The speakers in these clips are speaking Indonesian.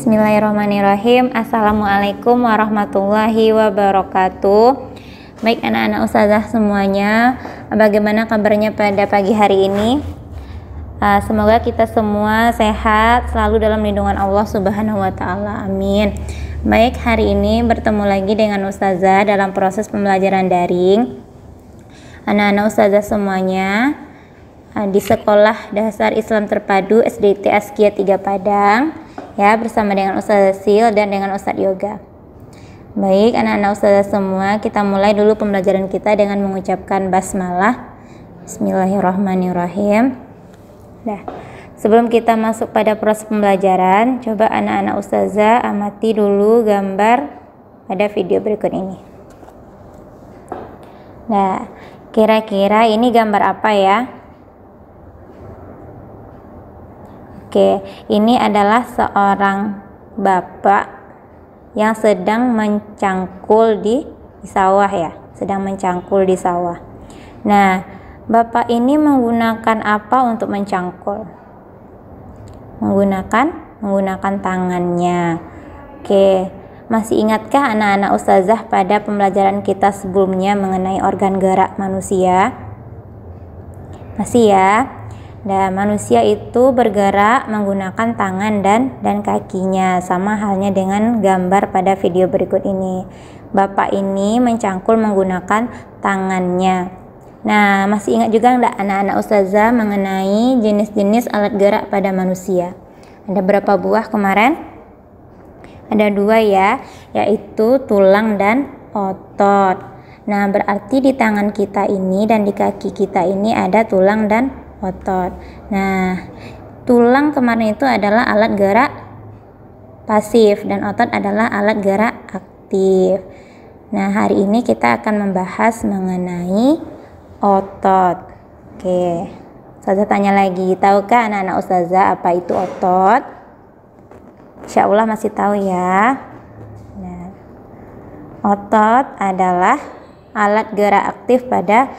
Bismillahirrahmanirrahim. Assalamualaikum warahmatullahi wabarakatuh. Baik anak-anak ustazah semuanya, bagaimana kabarnya pada pagi hari ini? Semoga kita semua sehat, selalu dalam lindungan Allah Subhanahu wa Ta'ala. Amin. Baik, hari ini bertemu lagi dengan ustazah dalam proses pembelajaran daring. Anak-anak ustazah semuanya di Sekolah Dasar Islam Terpadu SDT Askia 3 Padang, ya, bersama dengan Ustazah Sil dan dengan Ustadz Yoga. Baik anak-anak ustazah semua, kita mulai dulu pembelajaran kita dengan mengucapkan basmalah. Bismillahirrahmanirrahim. Nah, sebelum kita masuk pada proses pembelajaran, coba anak-anak ustazah amati dulu gambar pada video berikut ini. Nah, kira-kira ini gambar apa ya? Oke, ini adalah seorang bapak yang sedang mencangkul di sawah ya, sedang mencangkul di sawah. Nah, bapak ini menggunakan apa untuk mencangkul? Menggunakan tangannya. Oke, masih ingatkah anak-anak ustazah pada pembelajaran kita sebelumnya mengenai organ gerak manusia? Masih ya? Nah, manusia itu bergerak menggunakan tangan dan kakinya, sama halnya dengan gambar pada video berikut ini. Bapak ini mencangkul menggunakan tangannya. Nah, masih ingat juga enggak anak-anak ustazah mengenai jenis-jenis alat gerak pada manusia? Ada berapa buah kemarin? Ada 2 ya, yaitu tulang dan otot. Nah, berarti di tangan kita ini dan di kaki kita ini ada tulang dan otot. Nah, tulang kemarin itu adalah alat gerak pasif dan otot adalah alat gerak aktif. Nah, hari ini kita akan membahas mengenai otot. Oke, ustazah tanya lagi, tahukah anak-anak ustazah apa itu otot? Insya Allah masih tahu ya. Nah, otot adalah alat gerak aktif pada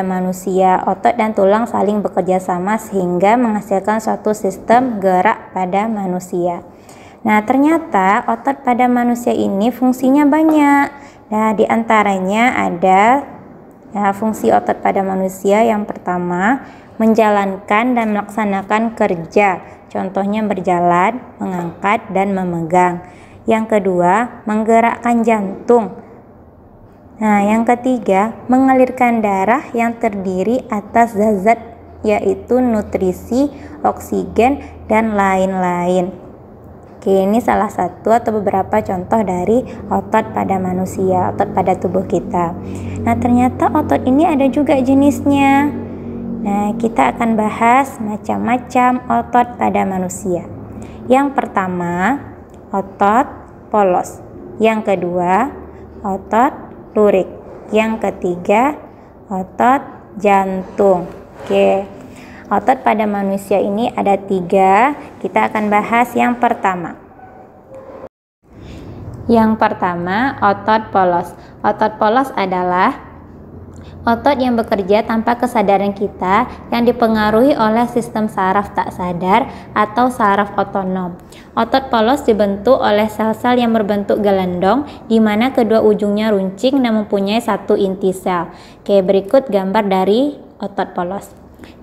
manusia. Otot dan tulang saling bekerja sama sehingga menghasilkan suatu sistem gerak pada manusia. Nah, ternyata otot pada manusia ini fungsinya banyak. Nah, di antaranya ada fungsi otot pada manusia. Yang pertama, menjalankan dan melaksanakan kerja. Contohnya berjalan, mengangkat, dan memegang. Yang kedua, menggerakkan jantung. Nah, yang ketiga, mengalirkan darah yang terdiri atas zat-zat yaitu nutrisi, oksigen, dan lain-lain. Oke, ini salah satu atau beberapa contoh dari otot pada manusia, otot pada tubuh kita. Nah, ternyata otot ini ada juga jenisnya. Nah, kita akan bahas macam-macam otot pada manusia. Yang pertama, otot polos. Yang kedua, otot lurik. Yang ketiga, otot jantung. Oke, otot pada manusia ini ada 3. Kita akan bahas yang pertama. Yang pertama, otot polos. Otot polos adalah otot yang bekerja tanpa kesadaran kita, yang dipengaruhi oleh sistem saraf tak sadar atau saraf otonom. Otot polos dibentuk oleh sel-sel yang berbentuk gelendong, di mana kedua ujungnya runcing dan mempunyai satu inti sel. Oke, berikut gambar dari otot polos.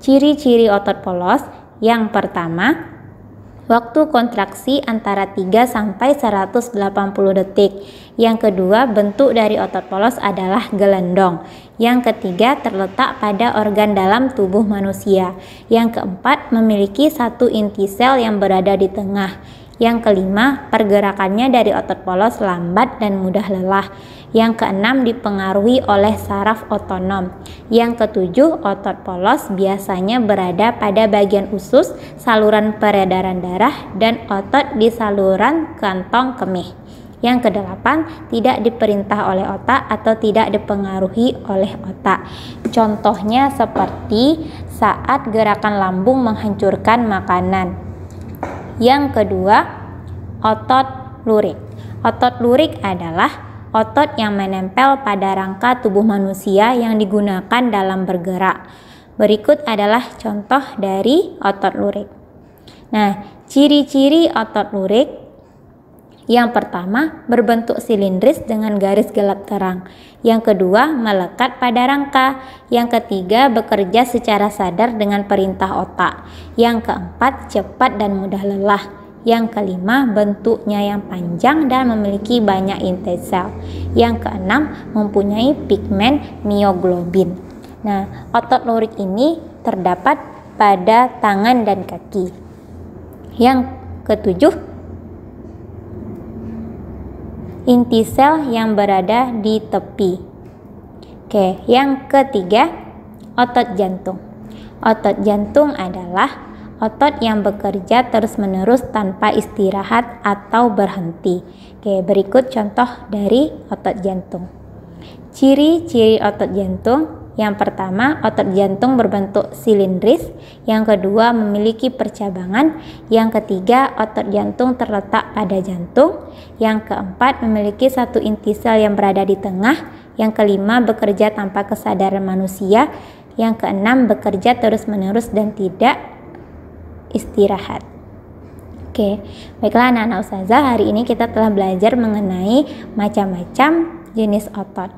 Ciri-ciri otot polos. Yang pertama, waktu kontraksi antara 3 sampai 180 detik. Yang kedua, bentuk dari otot polos adalah gelendong. Yang ketiga, terletak pada organ dalam tubuh manusia. Yang keempat, memiliki satu inti sel yang berada di tengah. Yang kelima, pergerakannya dari otot polos lambat dan mudah lelah. Yang keenam, dipengaruhi oleh saraf otonom. Yang ketujuh, otot polos biasanya berada pada bagian usus, saluran peredaran darah, dan otot di saluran kantong kemih. Yang kedelapan, tidak diperintah oleh otak atau tidak dipengaruhi oleh otak. Contohnya seperti saat gerakan lambung menghancurkan makanan. Yang kedua, otot lurik. Otot lurik adalah otot yang menempel pada rangka tubuh manusia yang digunakan dalam bergerak. Berikut adalah contoh dari otot lurik. Nah, ciri-ciri otot lurik Yang pertama, berbentuk silindris dengan garis gelap terang. Yang kedua, melekat pada rangka. Yang ketiga, bekerja secara sadar dengan perintah otak. Yang keempat, cepat dan mudah lelah. Yang kelima, bentuknya yang panjang dan memiliki banyak inti sel. Yang keenam, mempunyai pigmen mioglobin. Nah, otot lurik ini terdapat pada tangan dan kaki. Yang ketujuh, inti sel yang berada di tepi. Oke, yang ketiga, otot jantung. Otot jantung adalah otot yang bekerja terus-menerus tanpa istirahat atau berhenti. Oke, berikut contoh dari otot jantung. Ciri-ciri otot jantung. Yang pertama, otot jantung berbentuk silindris. Yang kedua, memiliki percabangan. Yang ketiga, otot jantung terletak pada jantung. Yang keempat, memiliki satu inti sel yang berada di tengah. Yang kelima, bekerja tanpa kesadaran manusia. Yang keenam, bekerja terus-menerus dan tidak istirahat. Oke, baiklah anak-anak ustazah, hari ini kita telah belajar mengenai macam-macam jenis otot.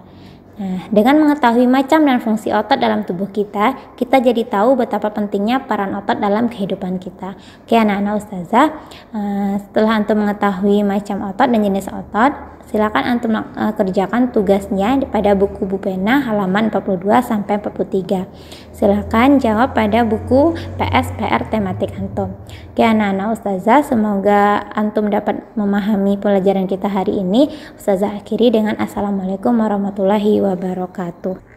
Nah, dengan mengetahui macam dan fungsi otot dalam tubuh kita, kita jadi tahu betapa pentingnya peran otot dalam kehidupan kita. Oke anak-anak ustazah, setelah antum mengetahui macam otot dan jenis otot, silakan antum kerjakan tugasnya pada buku Bu Pena halaman 42 sampai 43. Silakan jawab pada buku PS PR tematik antum. Oke anak-anak ustazah, semoga antum dapat memahami pelajaran kita hari ini. Ustazah akhiri dengan assalamualaikum warahmatullahi wabarakatuh.